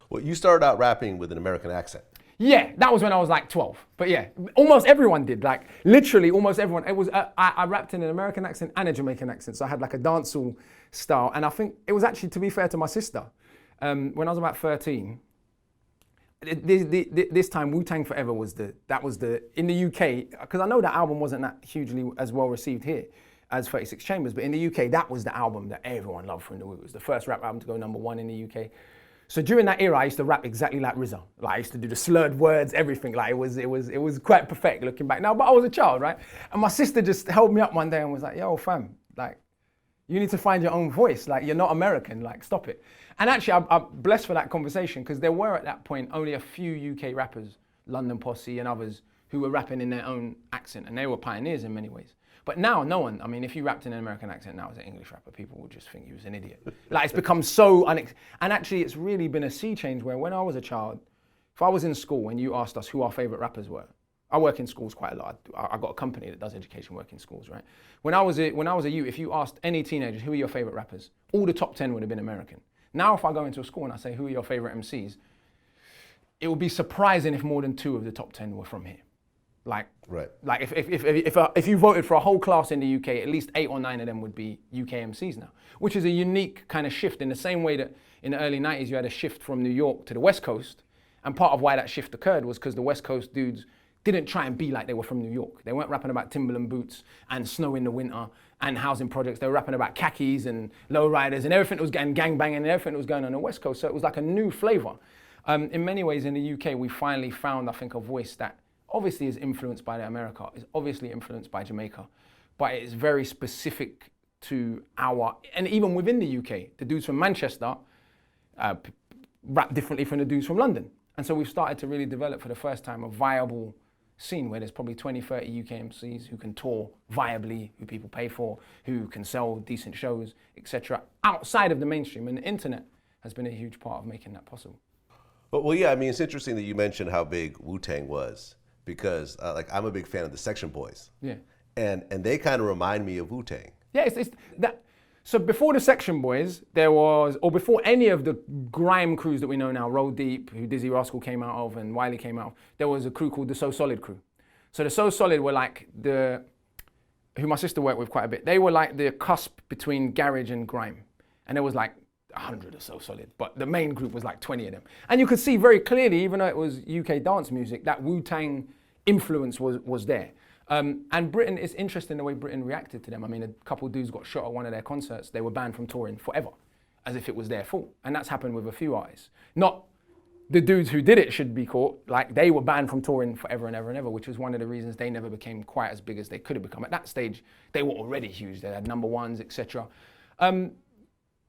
Well, you started out rapping with an American accent. Yeah, that was when I was like 12. But yeah, almost everyone did. Like literally almost everyone. It was I rapped in an American accent and a Jamaican accent. So I had like a dancehall style. And I think it was actually, to be fair to my sister, when I was about 13, this time WuTang Forever was in the UK, because I know that album wasn't that hugely as well received here as 36 Chambers, but in the UK, that was the album that everyone loved from the Wu. It was the first rap album to go #1 in the UK. So during that era, I used to rap exactly like RZA. Like I used to do the slurred words, everything. Like it was quite perfect looking back now. But I was a child, right? And my sister just held me up one day and was like, "Yo, fam, like you need to find your own voice. Like you're not American. Like stop it." And actually, I'm blessed for that conversation, because there were at that point only a few UK rappers, London Posse and others, who were rapping in their own accent, and they were pioneers in many ways. But now, no one, I mean, if you rapped in an American accent now as an English rapper, people would just think you was an idiot. Like, it's become so, and actually it's really been a sea change where when I was a child, if I was in school and you asked us who our favorite rappers were, I work in schools quite a lot. I got a company that does education work in schools, right? When I was a youth, if you asked any teenagers, who are your favorite rappers? All the top 10 would have been American. Now, if I go into a school and I say, who are your favorite MCs? It would be surprising if more than 2 of the top 10 were from here. Like, right. Like if you voted for a whole class in the UK, at least 8 or 9 of them would be UK MCs now, which is a unique kind of shift, in the same way that in the early 90s you had a shift from New York to the West Coast. And part of why that shift occurred was because the West Coast dudes didn't try and be like they were from New York. They weren't rapping about Timberland boots and snow in the winter and housing projects. They were rapping about khakis and lowriders and everything that was getting gangbanging and everything that was going on the West Coast. So it was like a new flavor. In many ways in the UK, we finally found, I think, a voice that obviously is influenced by America, is obviously influenced by Jamaica, but it is very specific to and even within the UK, the dudes from Manchester rap differently from the dudes from London. And so we've started to really develop for the first time a viable scene where there's probably 20, 30 UK MCs who can tour viably, who people pay for, who can sell decent shows, etc., outside of the mainstream. And the internet has been a huge part of making that possible. Well, yeah, I mean, it's interesting that you mentioned how big WuTang was, because like I'm a big fan of the Section Boys. Yeah. And they kind of remind me of WuTang. Yeah, it's that. So before the Section Boys, there was, or before any of the grime crews that we know now, Roll Deep, who Dizzy Rascal came out of and Wiley came out of, there was a crew called the So Solid crew. So the So Solid were like who my sister worked with quite a bit. They were like the cusp between garage and grime. And there was like 100 or So Solid, but the main group was like 20 of them. And you could see very clearly, even though it was UK dance music, that WuTang influence was there. And Britain, it's interesting the way Britain reacted to them. I mean, a couple of dudes got shot at one of their concerts. They were banned from touring forever, as if it was their fault. And that's happened with a few artists. Not the dudes who did it should be caught. Like, they were banned from touring forever and ever and ever, which was one of the reasons they never became quite as big as they could have become. At that stage, they were already huge. They had #1s, etc.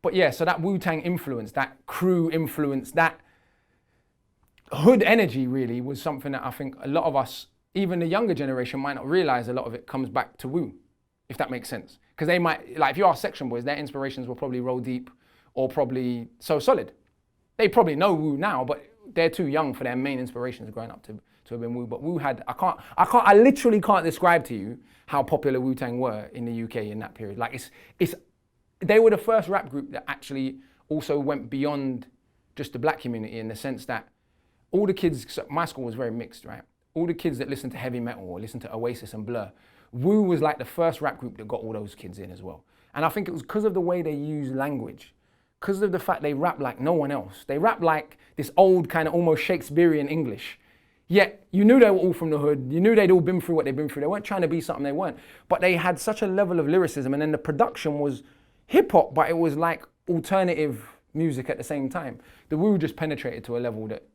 But yeah, so that WuTang influence, that crew influence, that hood energy really was something that I think a lot of us, even the younger generation, might not realize. A lot of it comes back to Wu, if that makes sense. Because they might, like if you ask Section Boys, their inspirations were probably Roll Deep or probably So Solid. They probably know Wu now, but they're too young for their main inspirations growing up to have been Wu. But Wu had, I literally can't describe to you how popular WuTang were in the UK in that period. Like they were the first rap group that actually also went beyond just the black community, in the sense that all the kids, so my school was very mixed, right? All the kids that listened to heavy metal or listened to Oasis and Blur, Wu was like the first rap group that got all those kids in as well. And I think it was because of the way they use language, because of the fact they rap like no one else. They rap like this old kind of almost Shakespearean English. Yet you knew they were all from the hood. You knew they'd all been through what they'd been through. They weren't trying to be something they weren't. But they had such a level of lyricism, and then the production was hip hop, but it was like alternative music at the same time. The Wu just penetrated to a level that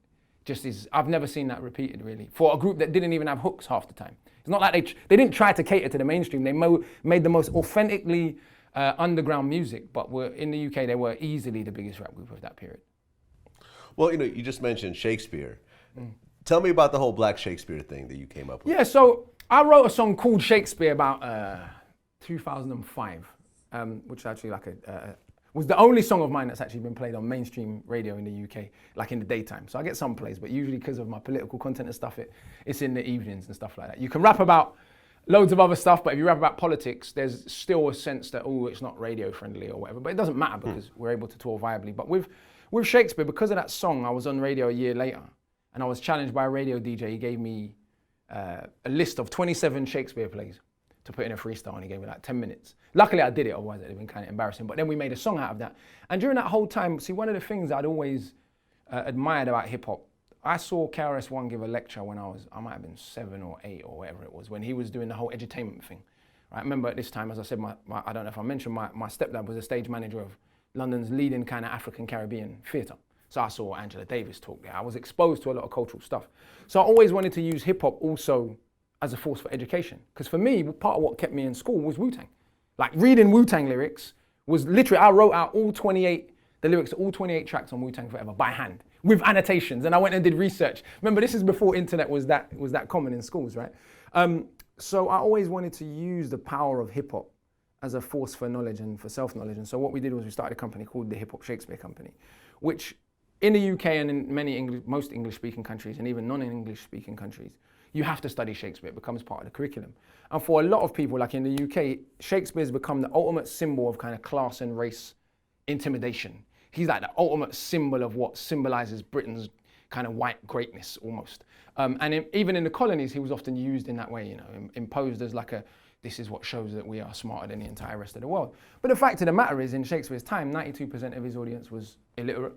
just is, I've never seen that repeated really, for a group that didn't even have hooks half the time. It's not like they didn't try to cater to the mainstream. They made the most authentically underground music, but in the UK, they were easily the biggest rap group of that period. Well, you just mentioned Shakespeare. Tell me about the whole Black Shakespeare thing that you came up with. Yeah, so I wrote a song called Shakespeare about 2005, which is actually like was the only song of mine that's actually been played on mainstream radio in the UK, like in the daytime. So I get some plays, but usually because of my political content and stuff, it's in the evenings and stuff like that. You can rap about loads of other stuff, but if you rap about politics, there's still a sense that, oh, it's not radio friendly or whatever. But it doesn't matter because we're able to tour viably. But with with Shakespeare, because of that song, I was on radio a year later, and I was challenged by a radio DJ. He gave me a list of 27 Shakespeare plays to put in a freestyle, and he gave me like 10 minutes. Luckily I did it, otherwise it would have been kind of embarrassing. But then we made a song out of that. And during that whole time, see, one of the things I'd always admired about hip hop, I saw KRS-One give a lecture when I might have been 7 or 8 or whatever it was, when he was doing the whole edutainment thing. I remember at this time, as I said, I don't know if I mentioned, my stepdad was a stage manager of London's leading kind of African Caribbean theatre. So I saw Angela Davis talk there. I was exposed to a lot of cultural stuff. So I always wanted to use hip hop also as a force for education. Because for me, part of what kept me in school was WuTang. Like reading WuTang lyrics was literally, I wrote out the lyrics to all 28 tracks on WuTang Forever by hand with annotations. And I went and did research. Remember, this is before internet was that common in schools, right? So I always wanted to use the power of hip hop as a force for knowledge and for self-knowledge. And so what we did was we started a company called the Hip Hop Shakespeare Company, which in the UK and in most English-speaking countries and even non-English-speaking countries, you have to study Shakespeare. It becomes part of the curriculum. And for a lot of people, like in the UK, Shakespeare's become the ultimate symbol of kind of class and race intimidation. He's like the ultimate symbol of what symbolizes Britain's kind of white greatness almost. Even in the colonies, he was often used in that way, you know, imposed as like this is what shows that we are smarter than the entire rest of the world. But the fact of the matter is, in Shakespeare's time, 92% of his audience was illiterate.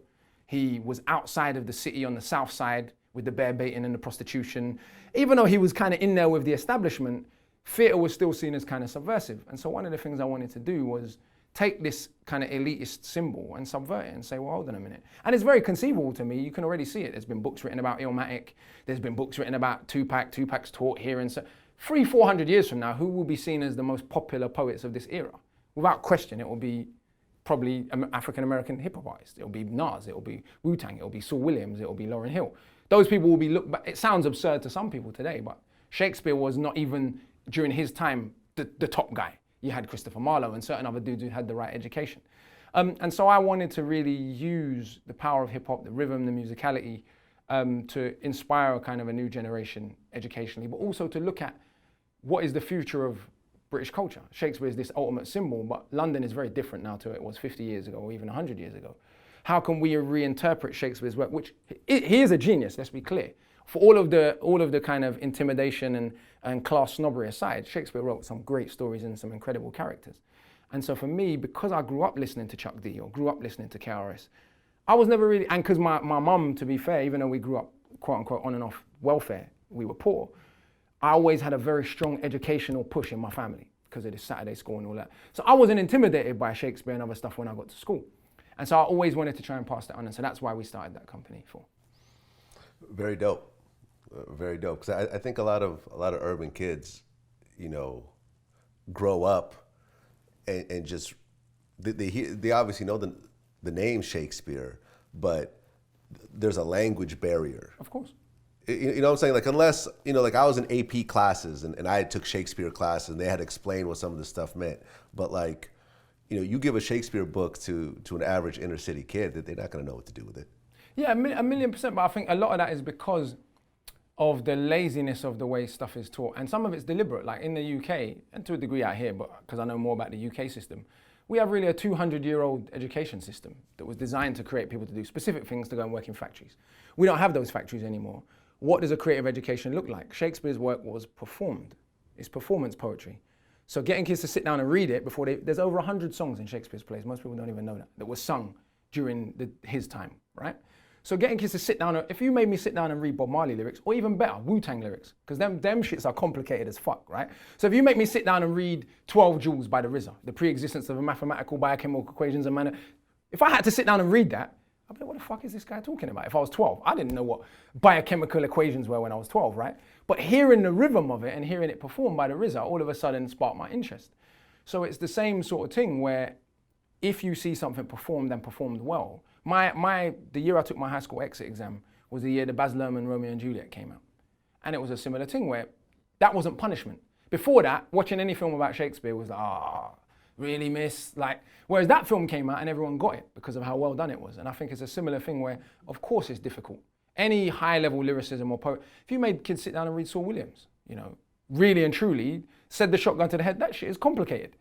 He was outside of the city on the south side with the bear baiting and the prostitution. Even though he was kind of in there with the establishment, theatre was still seen as kind of subversive. And so one of the things I wanted to do was take this kind of elitist symbol and subvert it and say, well, hold on a minute. And it's very conceivable to me. You can already see it. There's been books written about Illmatic. There's been books written about Tupac. Tupac's taught here. And so 300-400 years from now, who will be seen as the most popular poets of this era? Without question, it will be probably African-American hip-hop artists. It'll be Nas, it'll be WuTang, it'll be Saul Williams, it'll be Lauryn Hill. Those people will be looked back. It sounds absurd to some people today, but Shakespeare was not even, during his time, the top guy. You had Christopher Marlowe and certain other dudes who had the right education. And so I wanted to really use the power of hip-hop, the rhythm, the musicality, to inspire a kind of a new generation educationally, but also to look at what is the future of British culture. Shakespeare is this ultimate symbol, but London is very different now to it was 50 years ago or even 100 years ago. How can we reinterpret Shakespeare's work, which he is a genius, let's be clear. For all of the kind of intimidation and class snobbery aside, Shakespeare wrote some great stories and some incredible characters. And so for me, because I grew up listening to Chuck D or grew up listening to KRS, I was never really, and because my mum, to be fair, even though we grew up quote unquote on and off welfare, we were poor, I always had a very strong educational push in my family because of this Saturday school and all that. So I wasn't intimidated by Shakespeare and other stuff when I got to school. And so I always wanted to try and pass that on. And so that's why we started that company for. Very dope. Very dope. Because I think a lot of urban kids, you know, grow up and just, they obviously know the name Shakespeare, but there's a language barrier. Of course. You know what I'm saying? Like, unless, you know, like I was in AP classes and I took Shakespeare classes and they had to explain what some of the stuff meant. But like, you know, you give a Shakespeare book to an average inner city kid, that they're not going to know what to do with it. Yeah, a million percent. But I think a lot of that is because of the laziness of the way stuff is taught. And some of it's deliberate. Like in the UK, and to a degree out here, but because I know more about the UK system, we have really a 200-year-old education system that was designed to create people to do specific things to go and work in factories. We don't have those factories anymore. What does a creative education look like? Shakespeare's work was performed. It's performance poetry. So getting kids to sit down and read it before there's over 100 songs in Shakespeare's plays. Most people don't even know that were sung during his time, right? So getting kids to sit down, if you made me sit down and read Bob Marley lyrics, or even better, WuTang lyrics, because them shits are complicated as fuck, right? So if you make me sit down and read 12 Joules by the RZA, the pre-existence of a mathematical biochemical equations and manner, if I had to sit down and read that, I'd be like, what the fuck is this guy talking about? If I was 12, I didn't know what biochemical equations were when I was 12, right? But hearing the rhythm of it and hearing it performed by the RZA all of a sudden sparked my interest. So it's the same sort of thing where if you see something performed and performed well, the year I took my high school exit exam was the year the Baz Luhrmann Romeo and Juliet came out. And it was a similar thing where that wasn't punishment. Before that, watching any film about Shakespeare was like, really miss? Like, whereas that film came out and everyone got it because of how well done it was. And I think it's a similar thing where, of course, it's difficult. Any high-level lyricism or poet, if you made kids sit down and read Saul Williams, you know, really and truly, said the shotgun to the head, that shit is complicated.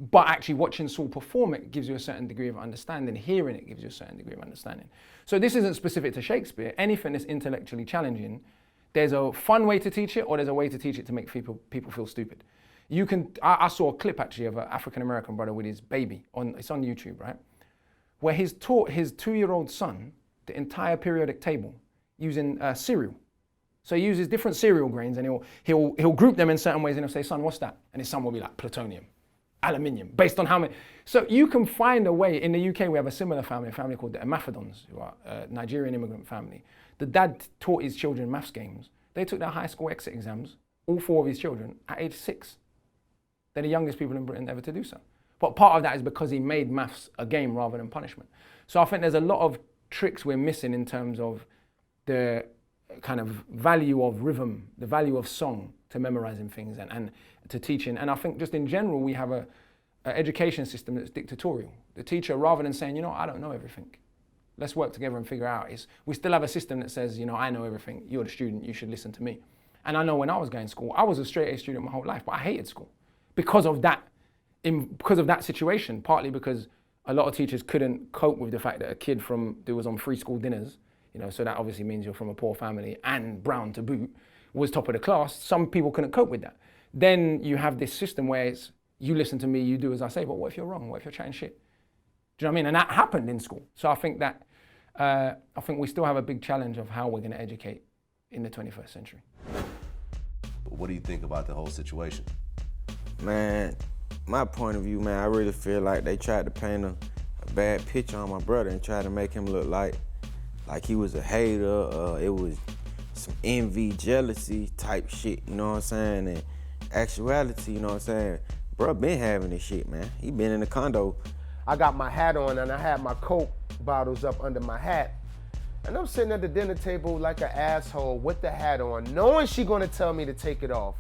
But actually watching Saul perform it gives you a certain degree of understanding. Hearing it gives you a certain degree of understanding. So this isn't specific to Shakespeare. Anything that's intellectually challenging, there's a fun way to teach it, or there's a way to teach it to make people feel stupid. I saw a clip actually of an African-American brother with his baby, it's on YouTube, right? Where he's taught his 2-year-old son the entire periodic table using cereal. So he uses different cereal grains and he'll group them in certain ways and he'll say, son, what's that? And his son will be like, plutonium, aluminium, based on how many. So you can find a way. In the UK, we have a similar family, a family called the Emaphidons, who are a Nigerian immigrant family. The dad taught his children maths games. They took their high school exit exams, all 4 of his children, at age 6. They're the youngest people in Britain ever to do so. But part of that is because he made maths a game rather than punishment. So I think there's a lot of tricks we're missing in terms of the kind of value of rhythm, the value of song to memorizing things and to teaching. And I think just in general, we have an education system that's dictatorial. The teacher, rather than saying, I don't know everything, let's work together and figure it out, we still have a system that says, I know everything, you're the student, you should listen to me. And I know when I was going to school, I was a straight A student my whole life, but I hated school because of that situation, partly because a lot of teachers couldn't cope with the fact that a kid who was on free school dinners, so that obviously means you're from a poor family and brown to boot, was top of the class. Some people couldn't cope with that. Then you have this system where it's, you listen to me, you do as I say, but what if you're wrong? What if you're chatting shit? Do you know what I mean? And that happened in school. So I think that, we still have a big challenge of how we're going to educate in the 21st century. What do you think about the whole situation? Man, my point of view, man, I really feel like they tried to paint a bad picture on my brother and tried to make him look like he was a hater. It was some envy, jealousy type shit, you know what I'm saying? And actuality, you know what I'm saying? Bro been having this shit, man. He been in the condo. I got my hat on and I had my Coke bottles up under my hat. And I'm sitting at the dinner table like an asshole with the hat on, knowing she gonna tell me to take it off.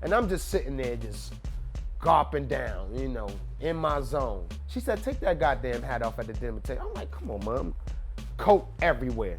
And I'm just sitting there just gulping down, in my zone. She said, take that goddamn hat off at the dinner table. I'm like, come on, Mom. Coke everywhere.